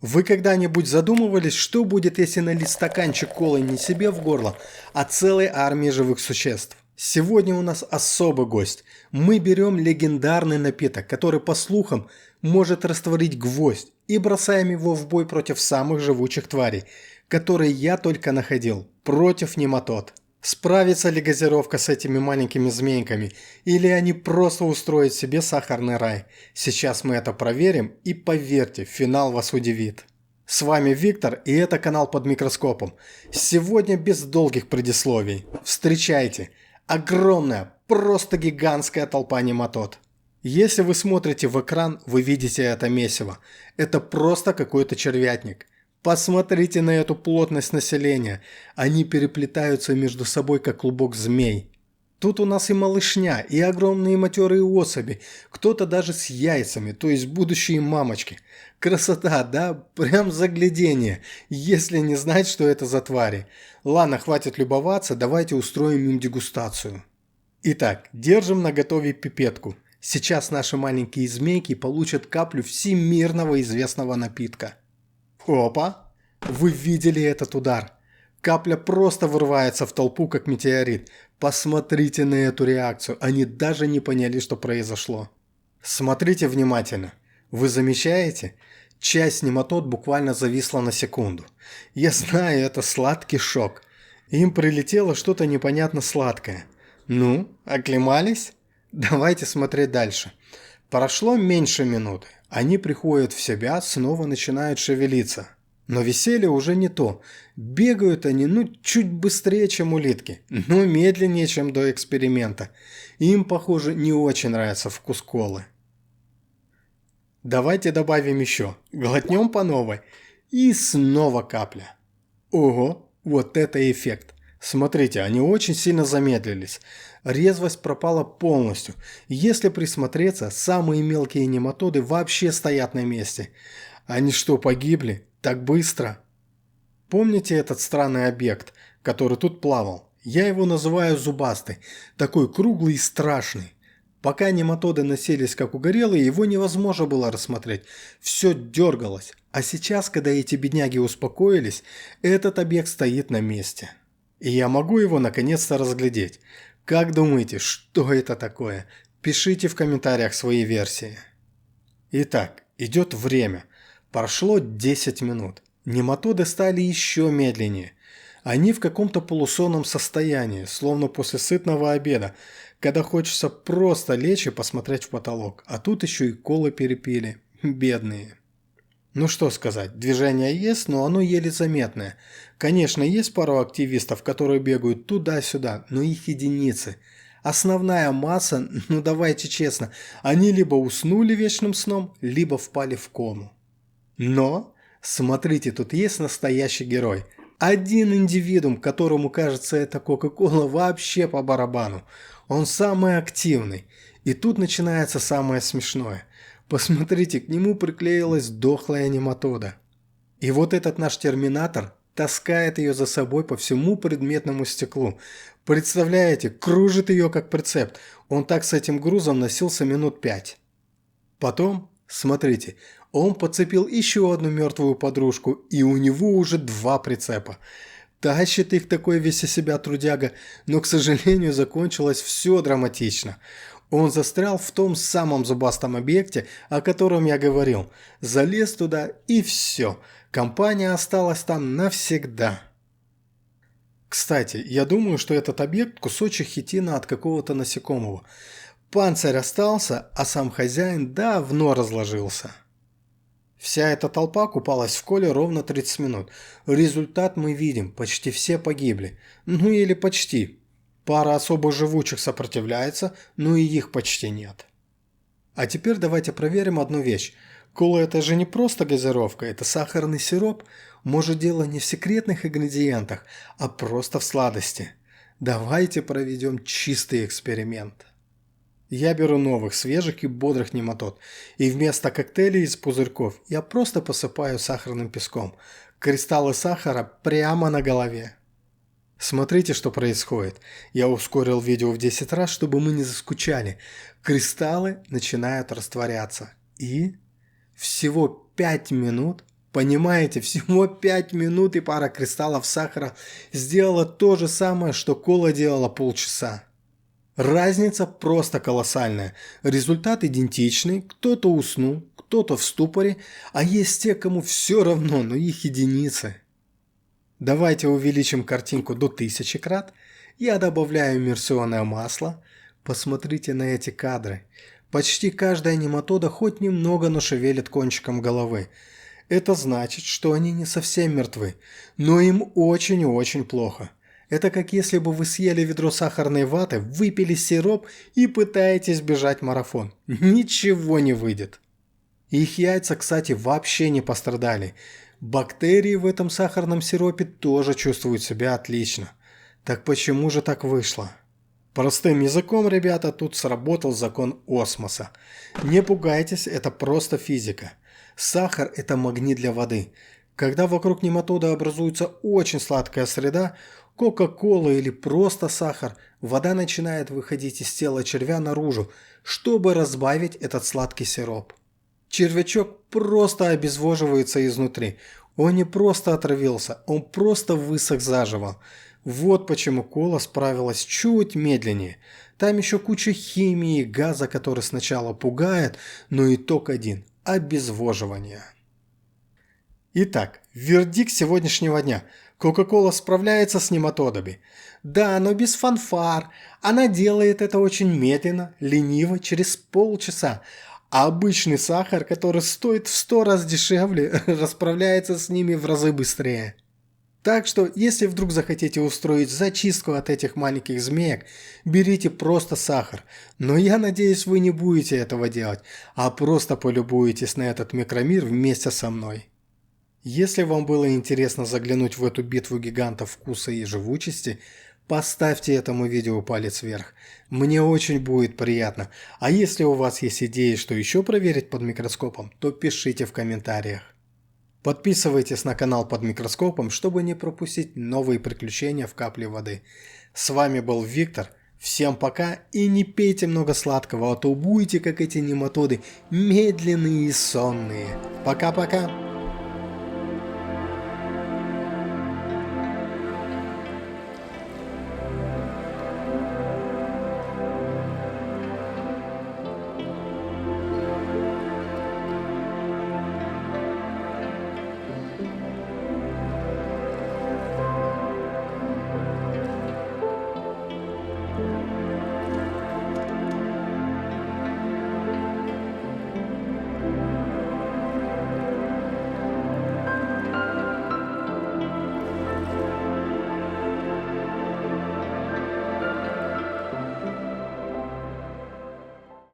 Вы когда-нибудь задумывались, что будет, если налить стаканчик колы не себе в горло, а целой армии живых существ? Сегодня у нас особый гость. Мы берем легендарный напиток, который, по слухам, может растворить гвоздь, и бросаем его в бой против самых живучих тварей, которые я только находил, против нематод. Справится ли газировка с этими маленькими змейками, или они просто устроят себе сахарный рай? Сейчас мы это проверим, и поверьте, финал вас удивит. С вами Виктор, и это канал Под микроскопом. Сегодня без долгих предисловий. Встречайте, огромная, просто гигантская толпа нематод. Если вы смотрите в экран, вы видите это месиво. Это просто какой-то червятник. Посмотрите на эту плотность населения. Они переплетаются между собой, как клубок змей. Тут у нас и малышня, и огромные матерые особи. Кто-то даже с яйцами, то есть будущие мамочки. Красота, да? Прям загляденье, если не знать, что это за твари. Ладно, хватит любоваться, давайте устроим им дегустацию. Итак, держим наготове пипетку. Сейчас наши маленькие змейки получат каплю всемирного известного напитка. Опа! Вы видели этот удар? Капля просто вырывается в толпу, как метеорит. Посмотрите на эту реакцию. Они даже не поняли, что произошло. Смотрите внимательно. Вы замечаете? Часть нематод буквально зависла на секунду. Я знаю, это сладкий шок. Им прилетело что-то непонятно сладкое. Ну, оклемались? Давайте смотреть дальше. Прошло меньше минуты. Они приходят в себя, снова начинают шевелиться. Но веселье уже не то. Бегают они, чуть быстрее, чем улитки, но медленнее, чем до эксперимента. Им, похоже, не очень нравится вкус колы. Давайте добавим еще. Глотнем по новой. И снова капля. Ого, вот это эффект. Смотрите, они очень сильно замедлились. Резвость пропала полностью. Если присмотреться, самые мелкие нематоды вообще стоят на месте. Они что, погибли? Так быстро? Помните этот странный объект, который тут плавал? Я его называю зубастый. Такой круглый и страшный. Пока нематоды носились как угорелые, его невозможно было рассмотреть. Все дергалось. А сейчас, когда эти бедняги успокоились, этот объект стоит на месте. И я могу его наконец-то разглядеть. Как думаете, что это такое? Пишите в комментариях свои версии. Итак, идет время. Прошло 10 минут. Нематоды стали еще медленнее. Они в каком-то полусонном состоянии, словно после сытного обеда, когда хочется просто лечь и посмотреть в потолок. А тут еще и колы перепили. Бедные. Ну что сказать, движение есть, но оно еле заметное. Конечно, есть пару активистов, которые бегают туда-сюда, но их единицы. Основная масса, давайте честно, они либо уснули вечным сном, либо впали в кому. Но, смотрите, тут есть настоящий герой. Один индивидуум, которому кажется эта Кока-Кола вообще по барабану. Он самый активный. И тут начинается самое смешное. Посмотрите, к нему приклеилась дохлая нематода. И вот этот наш терминатор таскает ее за собой по всему предметному стеклу. Представляете, кружит ее как прицеп. Он так с этим грузом носился минут 5. Потом, смотрите, он подцепил еще одну мертвую подружку, и у него уже 2 прицепа. Тащит их такой весь из себя трудяга, но, к сожалению, закончилось все драматично. Он застрял в том самом зубастом объекте, о котором я говорил. Залез туда и все. Компания осталась там навсегда. Кстати, я думаю, что этот объект кусочек хитина от какого-то насекомого. Панцирь остался, а сам хозяин давно разложился. Вся эта толпа купалась в коле ровно 30 минут. Результат мы видим, почти все погибли. Ну или почти. Пара особо живучих сопротивляется, но и их почти нет. А теперь давайте проверим одну вещь. Кола — это же не просто газировка, это сахарный сироп. Может, дело не в секретных ингредиентах, а просто в сладости. Давайте проведем чистый эксперимент. Я беру новых, свежих и бодрых нематод, и вместо коктейлей из пузырьков я просто посыпаю сахарным песком. Кристаллы сахара прямо на голове. Смотрите, что происходит. Я ускорил видео в 10 раз, чтобы мы не заскучали. Кристаллы начинают растворяться. И всего 5 минут Понимаете, всего 5 минут и пара кристаллов сахара сделала то же самое, что кола делала полчаса. Разница просто колоссальная. Результат идентичный, кто-то уснул, кто-то в ступоре, а есть те, кому все равно, но их единицы. Давайте увеличим картинку до 1000 крат. Я добавляю иммерсионное масло. Посмотрите на эти кадры. Почти каждая нематода хоть немного, но шевелит кончиком головы. Это значит, что они не совсем мертвы, но им очень и очень плохо. Это как если бы вы съели ведро сахарной ваты, выпили сироп и пытаетесь бежать марафон. Ничего не выйдет. Их яйца, кстати, вообще не пострадали. Бактерии в этом сахарном сиропе тоже чувствуют себя отлично. Так почему же так вышло? Простым языком, ребята, тут сработал закон осмоса. Не пугайтесь, это просто физика. Сахар – это магнит для воды. Когда вокруг нематода образуется очень сладкая среда, кока-кола или просто сахар, вода начинает выходить из тела червя наружу, чтобы разбавить этот сладкий сироп. Червячок просто обезвоживается изнутри. Он не просто отравился, он просто высох заживо. Вот почему кола справилась чуть медленнее. Там еще куча химии и газа, который сначала пугает, но итог один – обезвоживание. Итак, вердикт сегодняшнего дня. Кока-кола справляется с нематодами. Да, но без фанфар. Она делает это очень медленно, лениво, через полчаса. А обычный сахар, который стоит в 100 раз дешевле, расправляется с ними в разы быстрее. Так что, если вдруг захотите устроить зачистку от этих маленьких змеек, берите просто сахар. Но я надеюсь, вы не будете этого делать, а просто полюбуетесь на этот микромир вместе со мной. Если вам было интересно заглянуть в эту битву гигантов вкуса и живучести, поставьте этому видео палец вверх. Мне очень будет приятно. А если у вас есть идеи, что еще проверить под микроскопом, то пишите в комментариях. Подписывайтесь на канал под микроскопом, чтобы не пропустить новые приключения в капле воды. С вами был Виктор. Всем пока и не пейте много сладкого, а то будете, как эти нематоды, медленные и сонные. Пока-пока.